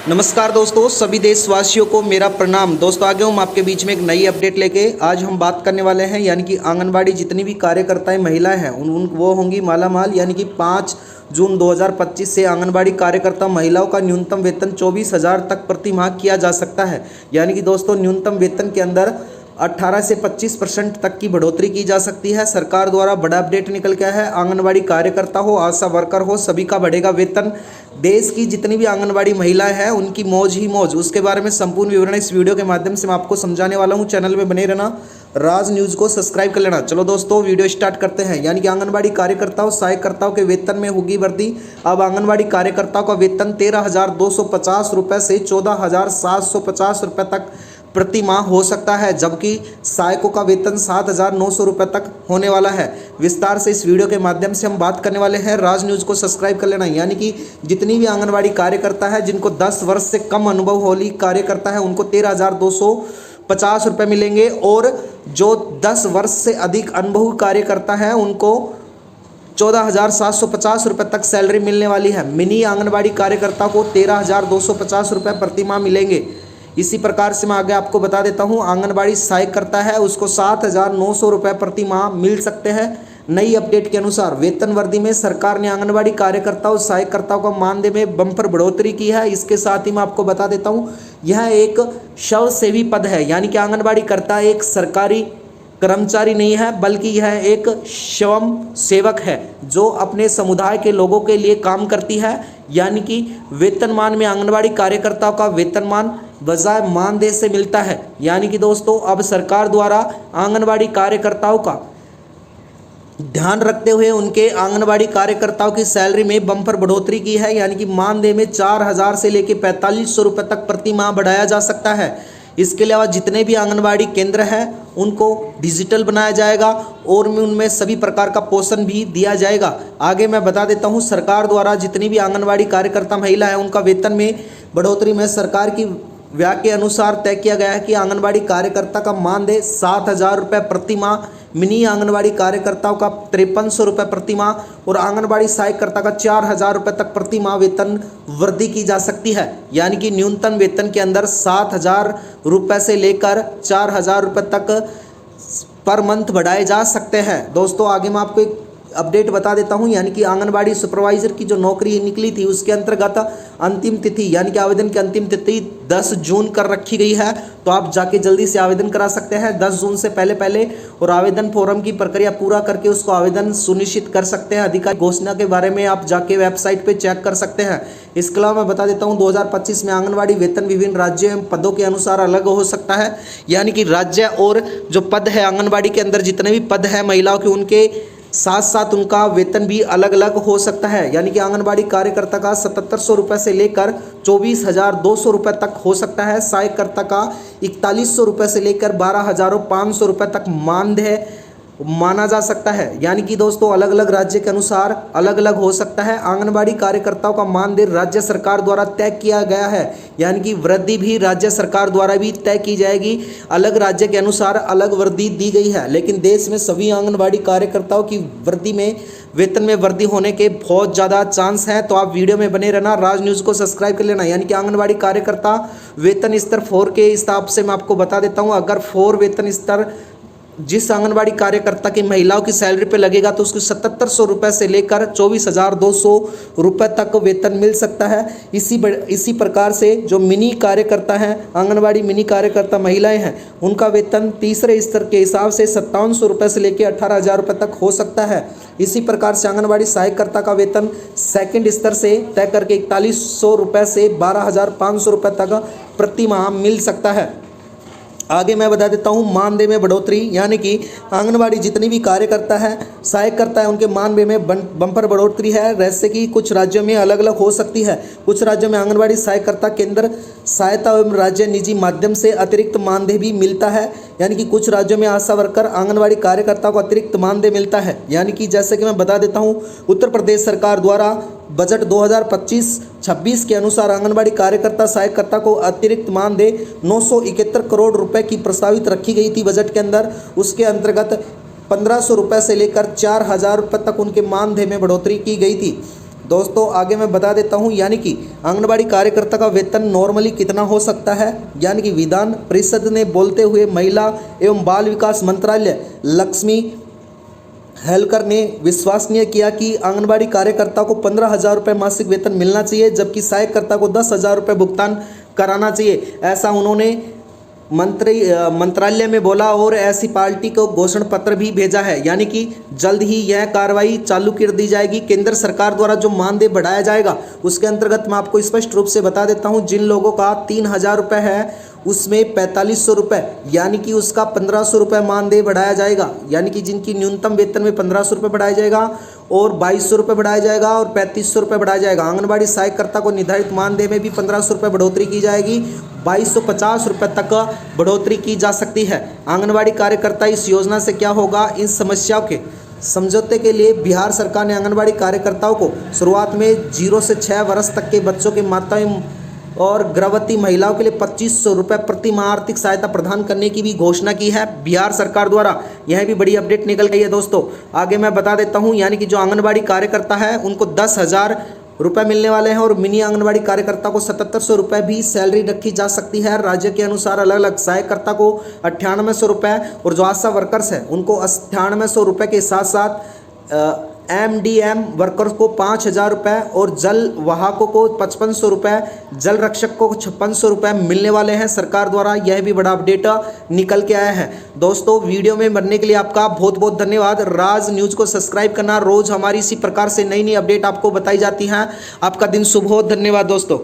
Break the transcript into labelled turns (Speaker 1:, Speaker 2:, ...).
Speaker 1: नमस्कार दोस्तों, सभी देशवासियों को मेरा प्रणाम। दोस्तों आगे हम आपके बीच में एक नई अपडेट लेके आज हम बात करने वाले हैं, यानी कि आंगनबाड़ी जितनी भी कार्यकर्ताएं महिलाएं हैं वो होंगी मालामाल। यानी कि 5 जून 2025 से आंगनबाड़ी कार्यकर्ता महिलाओं का न्यूनतम वेतन 24,000 तक प्रति माह किया जा सकता है। यानी कि दोस्तों न्यूनतम वेतन के अंदर 18 से 25% तक की बढ़ोतरी की जा सकती है। सरकार द्वारा बड़ा अपडेट निकल गया है। आंगनबाड़ी कार्यकर्ता हो, आशा वर्कर हो, सभी का बढ़ेगा वेतन। देश की जितनी भी आंगनबाड़ी महिलाएं हैं उनकी मौज ही मौज। उसके बारे में संपूर्ण विवरण इस वीडियो के माध्यम से मैं आपको समझाने वाला हूं। चैनल में बने रहना, राज न्यूज़ को सब्सक्राइब कर लेना। चलो दोस्तों वीडियो स्टार्ट करते हैं। यानी कि आंगनबाड़ी कार्यकर्ताओं सहायकर्ताओं के वेतन में होगी वृद्धि। अब आंगनबाड़ी कार्यकर्ताओं का वेतन 13,250 रुपये से 14,750 रुपये तक प्रति माह हो सकता है, जबकि सहायकों का वेतन 7,900 रुपये तक होने वाला है। विस्तार से इस वीडियो के माध्यम से हम बात करने वाले हैं। राज न्यूज़ को सब्सक्राइब कर लेना। यानी कि जितनी भी आंगनबाड़ी कार्यकर्ता है जिनको 10 वर्ष से कम अनुभव वाली कार्यकर्ता है उनको 13,250 रुपये मिलेंगे, और जो 10 वर्ष से अधिक अनुभवी कार्यकर्ता है उनको 14,750 रुपये तक सैलरी मिलने वाली है। मिनी आंगनबाड़ी कार्यकर्ता को 13,250 रुपये प्रति माह मिलेंगे। इसी प्रकार से मैं आगे आपको बता देता हूं, आंगनबाड़ी सहायक करता है उसको 7,900 रुपये प्रति माह मिल सकते हैं। नई अपडेट के अनुसार वेतन वृद्धि में सरकार ने आंगनबाड़ी कार्यकर्ताओं सहायकर्ताओं का मानदेय में बम्पर बढ़ोतरी की है। इसके साथ ही मैं आपको बता देता हूं, यह एक शव सेवी पद है। यानी कि आंगनबाड़ी कर्ता एक सरकारी कर्मचारी नहीं है, बल्कि यह एक स्वयं सेवक है जो अपने समुदाय के लोगों के लिए काम करती है। यानी कि वेतनमान में आंगनबाड़ी कार्यकर्ताओं का वेतनमान बजाय मानदेय से मिलता है। यानी कि दोस्तों अब सरकार द्वारा आंगनबाड़ी कार्यकर्ताओं का ध्यान रखते हुए उनके आंगनबाड़ी कार्यकर्ताओं की सैलरी में बम्पर बढ़ोतरी की है। यानी कि मानदेय में 4,000 से लेकर 4,500 रुपये तक प्रति माह बढ़ाया जा सकता है। इसके अलावा जितने भी आंगनबाड़ी केंद्र हैं उनको डिजिटल बनाया जाएगा और उनमें सभी प्रकार का पोषण भी दिया जाएगा। आगे मैं बता देता हूं, सरकार द्वारा जितनी भी आंगनबाड़ी कार्यकर्ता महिला है उनका वेतन में बढ़ोतरी में सरकार की व्यय के अनुसार तय किया गया है कि आंगनबाड़ी कार्यकर्ता का मानदेय 7,000 रुपये प्रति माह, मिनी आंगनबाड़ी कार्यकर्ताओं का 5,300 रुपये प्रति माह और आंगनबाड़ी सहायकर्ता का 4,000 रुपये तक प्रति माह वेतन वृद्धि की जा सकती है। यानी कि न्यूनतम वेतन के अंदर 7,000 रुपये से लेकर 4,000 रुपये तक पर मंथ बढ़ाए जा सकते हैं। दोस्तों आगे मैं आपको एक अपडेट बता देता हूं, यानी कि आंगनबाड़ी सुपरवाइजर की जो नौकरी निकली थी उसके अंतर्गत अंतिम तिथि यानी कि आवेदन की अंतिम तिथि 10 जून कर रखी गई है। तो आप जाके जल्दी से आवेदन करा सकते हैं 10 जून से पहले और आवेदन फॉर्म की प्रक्रिया पूरा करके उसको आवेदन सुनिश्चित कर सकते हैं। अधिकारी घोषणा के बारे में आप जाके वेबसाइट पर चेक कर सकते हैं। इसके अलावा मैं बता देता हूँ 2025 में आंगनबाड़ी वेतन विभिन्न राज्यों एवं पदों के अनुसार अलग हो सकता है। यानी कि राज्य और जो पद है आंगनबाड़ी के अंदर जितने भी पद है महिलाओं के उनके साथ साथ उनका वेतन भी अलग अलग हो सकता है। यानी कि आंगनबाड़ी कार्यकर्ता का 7,700 रुपये से लेकर 24,200 रुपये तक हो सकता है। सहायकर्ता का 4,100 रुपये से लेकर 12,500 रुपये तक मानदेय माना जा सकता है। यानी कि दोस्तों अलग अलग राज्य के अनुसार अलग अलग हो सकता है। आंगनबाड़ी कार्यकर्ताओं का मानदेय राज्य सरकार द्वारा तय किया गया है। यानी कि वृद्धि भी राज्य सरकार द्वारा भी तय की जाएगी। अलग राज्य के अनुसार अलग वृद्धि दी गई है, लेकिन देश में सभी आंगनबाड़ी कार्यकर्ताओं की वृद्धि में वेतन में वृद्धि होने के बहुत ज़्यादा चांस हैं। तो आप वीडियो में बने रहना, राज न्यूज़ को सब्सक्राइब कर लेना। यानी कि आंगनबाड़ी कार्यकर्ता वेतन स्तर 4 के हिसाब से मैं आपको बता देता हूँ, अगर 4 वेतन स्तर जिस आंगनबाड़ी कार्यकर्ता की महिलाओं की सैलरी पे लगेगा तो उसको 7,700 रुपये से लेकर 24,200 रुपये तक वेतन मिल सकता है। इसी प्रकार से जो मिनी कार्यकर्ता हैं, आंगनबाड़ी मिनी कार्यकर्ता महिलाएं हैं, उनका वेतन तीसरे स्तर के हिसाब से 5,700 रुपये से लेकर 18,000 रुपये तक हो सकता है। इसी प्रकार से आंगनबाड़ी सहायकर्ता का वेतन सेकंड स्तर से तय करके 4,100 रुपये से 12,500 रुपये तक प्रति माह मिल सकता है। आगे मैं बता देता हूँ मानदेय में बढ़ोतरी। यानी कि आंगनबाड़ी जितनी भी कार्यकर्ता है सहायक करता है उनके मानदेय में बम्पर बढ़ोतरी है। जैसे कि कुछ राज्यों में अलग अलग हो सकती है। कुछ राज्यों में आंगनबाड़ी सहायकर्ता केंद्र सहायता एवं राज्य निजी माध्यम से अतिरिक्त मानदेय भी मिलता है। यानी कि कुछ राज्यों में आशा वर्कर आंगनबाड़ी कार्यकर्ता को अतिरिक्त मानदेय मिलता है। यानी कि जैसे कि मैं बता देता हूँ, उत्तर प्रदेश सरकार द्वारा बजट 2025-26 के अनुसार आंगनबाड़ी कार्यकर्ता सहायकर्ता को अतिरिक्त मानदेय 971 करोड़ रुपए की प्रस्तावित रखी गई थी बजट के अंदर। उसके अंतर्गत 1,500 रुपये से लेकर 4,000 रुपये तक उनके मानदेय में बढ़ोतरी की गई थी। दोस्तों आगे मैं बता देता हूं, यानी कि आंगनबाड़ी कार्यकर्ता का वेतन नॉर्मली कितना हो सकता है। यानी कि विधान परिषद ने बोलते हुए महिला एवं बाल विकास मंत्रालय लक्ष्मी हेलकर ने विश्वसनीय किया कि आंगनबाड़ी कार्यकर्ता को 15,000 रुपये मासिक वेतन मिलना चाहिए, जबकि सहायककर्ता को 10,000 रुपये भुगतान कराना चाहिए। ऐसा उन्होंने मंत्रालय में बोला और ऐसी पार्टी को घोषणा पत्र भी भेजा है। यानी कि जल्द ही यह कार्रवाई चालू कर दी जाएगी। केंद्र सरकार द्वारा जो मानदेय बढ़ाया जाएगा उसके अंतर्गत मैं आपको स्पष्ट रूप से बता देता हूं, जिन लोगों का 3,000 रुपये है उसमें 4500 रुपये यानी कि उसका 1500 रुपये मानदेय बढ़ाया जाएगा। यानी कि जिनकी न्यूनतम वेतन में 1500 रुपये बढ़ाया जाएगा और 2200 रुपये बढ़ाया जाएगा और 3500 रुपये बढ़ाया जाएगा। आंगनबाड़ी सहायककर्ता को निर्धारित मानदेय में भी 1500 रुपये बढ़ोतरी की जाएगी। 2250 रुपये तक बढ़ोतरी की जा सकती है। आंगनबाड़ी कार्यकर्ता इस योजना से क्या होगा, इन समस्याओं के समझौते के लिए बिहार सरकार ने आंगनबाड़ी कार्यकर्ताओं को शुरुआत में 0 से 6 वर्ष तक के बच्चों की माताएं और गर्भवती महिलाओं के लिए 2500 रुपये प्रति माह आर्थिक सहायता प्रदान करने की भी घोषणा की है बिहार सरकार द्वारा। यह भी बड़ी अपडेट निकल गई है दोस्तों। आगे मैं बता देता हूं, यानी कि जो आंगनबाड़ी कार्यकर्ता है उनको 10,000 रुपये मिलने वाले हैं और मिनी आंगनबाड़ी कार्यकर्ता को 7,700 रुपये भी सैलरी रखी जा सकती है। राज्य के अनुसार अलग अलग सहायककर्ता को 9800 रुपये और जो आशा वर्कर्स है उनको 9800 रुपये के साथ साथ MDM वर्कर्स को 5,000 रुपये और जल वाहकों को 5500 रुपये, जल रक्षक को 5600 रुपये मिलने वाले हैं सरकार द्वारा। यह भी बड़ा अपडेट निकल के आया है दोस्तों। वीडियो में बनने के लिए आपका बहुत बहुत धन्यवाद। राज न्यूज़ को सब्सक्राइब करना, रोज़ हमारी इसी प्रकार से नई नई अपडेट आपको बताई जाती हैं। आपका दिन शुभ हो। धन्यवाद दोस्तों।